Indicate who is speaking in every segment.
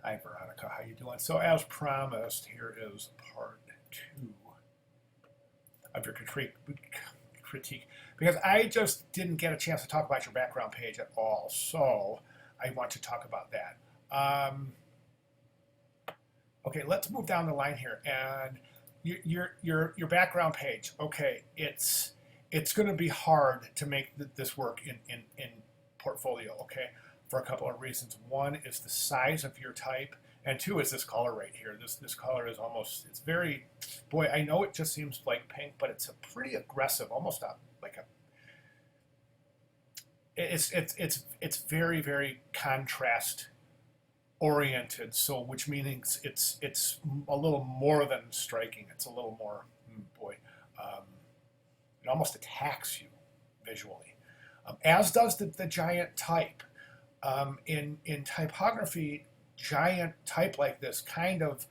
Speaker 1: Hi, Veronica. How you doing? So, as promised, here is part two of your critique, because I just didn't get a chance to talk about your background page at all. So, I want to talk about that. Okay, let's move down the line here, and your background page. Okay, it's going to be hard to make this work in Portfolio. Okay, for a couple of reasons. One is the size of your type, and two is this color right here. This color is almost, it's very, boy, I know it just seems like pink, but it's a pretty aggressive, almost a, like a, it's very contrast oriented. So which means it's a little more than striking. It's a little more, boy, um, it almost attacks you visually, as does the giant type. In typography, giant type like this kind of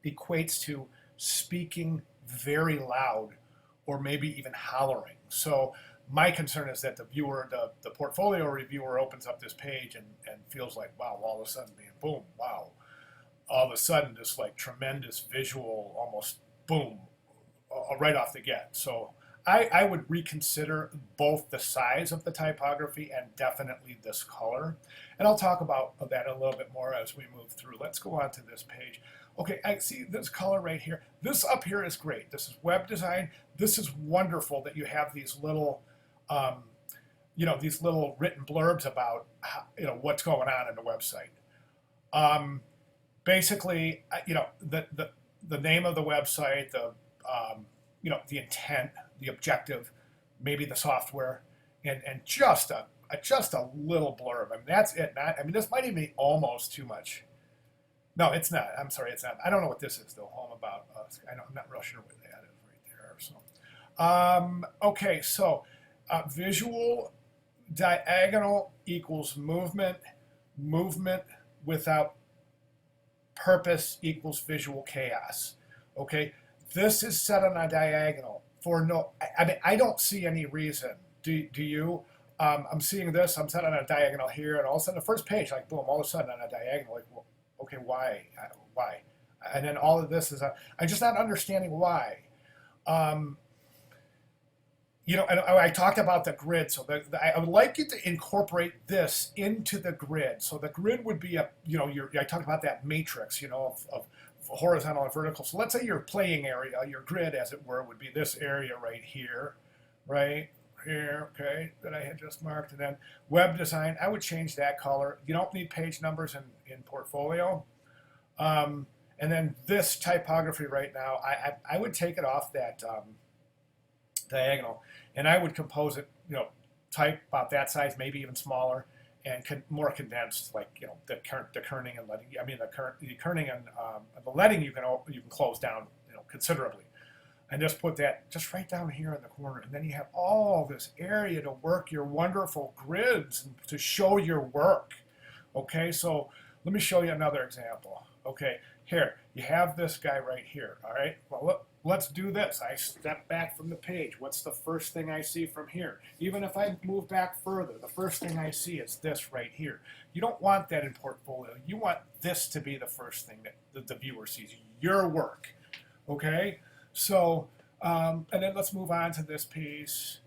Speaker 1: equates to speaking very loud or maybe even hollering. So my concern is that the viewer, the portfolio reviewer opens up this page and feels like, wow, all of a sudden being boom, wow. All of a sudden this like tremendous visual, almost boom, right off the get. So I would reconsider both the size of the typography and definitely this color. And I'll talk about that a little bit more as we move through. Let's go on to this page. Okay, I see this color right here. This up here is great. This is web design. This is wonderful that you have these little, um, these little written blurbs about, how, what's going on in the website. Um, Basically, the name of the website, the intent, the objective, maybe the software, and just a little blurb. I mean, that's it. Not, I mean, this might even be almost too much. No, it's not. I'm sorry, it's not. I don't know what this is though. Home about us. I'm not real sure what that is right there. So, okay, so visual diagonal equals movement. Movement without purpose equals visual chaos. Okay, this is set on a diagonal for no. I mean, I don't see any reason. Do you? I'm seeing this. I'm set on a diagonal here, and all of a sudden, the first page, like boom, all of a sudden on a diagonal, like, well, okay, why, why? And then all of this is, I'm just not understanding why. Um, and I talked about the grid, so I would like you to incorporate this into the grid. So the grid would be I talked about that matrix, of horizontal and vertical. So let's say your playing area, your grid, as it were, would be this area right here, right here, okay, that I had just marked. And then web design, I would change that color. You don't need page numbers in Portfolio. And then this typography right now, I would take it off that diagonal, and I would compose it, type about that size, maybe even smaller, and more condensed, like the kerning and letting. I mean the kerning and the letting you can close down, considerably, and just put that just right down here in the corner, and then you have all this area to work your wonderful grids and to show your work. Okay, so let me show you another example. Okay, here you have this guy right here. All right, well look. Let's do this. I step back from the page. What's the first thing I see from here? Even if I move back further, the first thing I see is this right here. You don't want that in Portfolio. You want this to be the first thing that the viewer sees, your work. Okay? So, and then let's move on to this piece.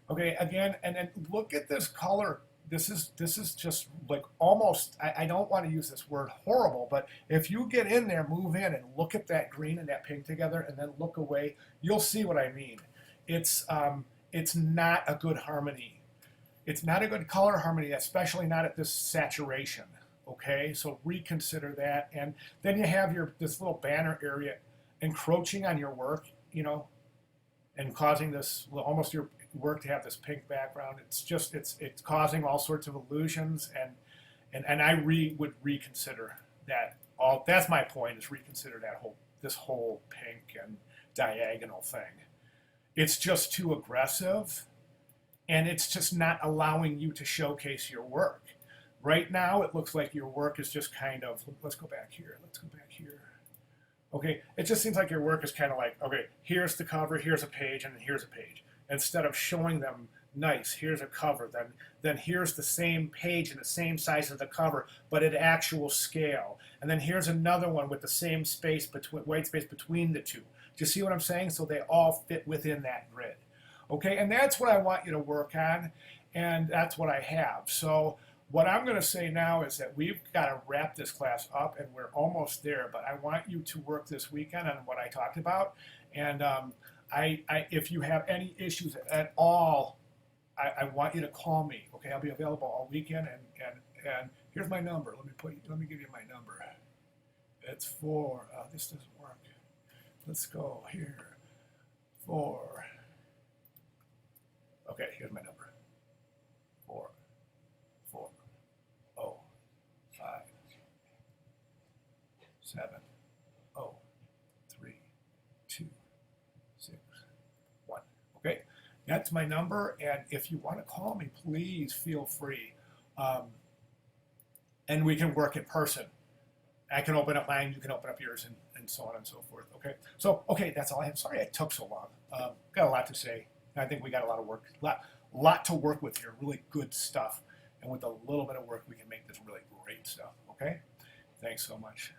Speaker 1: Okay, again, and then look at this color. This is just like almost, I don't want to use this word horrible, but if you get in there, move in and look at that green and that pink together and then look away, you'll see what I mean. It's not a good harmony. It's not a good color harmony, especially not at this saturation. Okay, so reconsider that. And then you have this little banner area encroaching on your work, and causing this almost your work to have this pink background. It's just it's causing all sorts of illusions, and I would reconsider that. All that's my point, is reconsider this whole pink and diagonal thing. It's just too aggressive, and it's just not allowing you to showcase your work. Right now, it looks like your work is just kind of. Let's go back here. Let's go back here. Okay, it just seems like your work is kind of like, okay, here's the cover, here's a page, and then here's a page, instead of showing them Nice. Here's a cover. Then here's the same page and the same size as the cover, but at actual scale. And then here's another one with the same space between white space between the two. Do you see what I'm saying? So they all fit within that grid. Okay, and that's what I want you to work on, and that's what I have. So what I'm going to say now is that we've got to wrap this class up, and we're almost there, but I want you to work this weekend on what I talked about. And if you have any issues at all, I want you to call me. Okay, I'll be available all weekend, and here's my number. Let me give you my number. It's this doesn't work. Let's go here. Okay, here's my number. 440570326. Okay, that's my number, and if you want to call me, please feel free. And we can work in person. I can open up mine, you can open up yours, and so on and so forth. Okay, so that's all I have. Sorry it took so long. Got a lot to say. I think we got a lot of work, lot to work with here. Really good stuff, and with a little bit of work, we can make this really great stuff. Okay, thanks so much.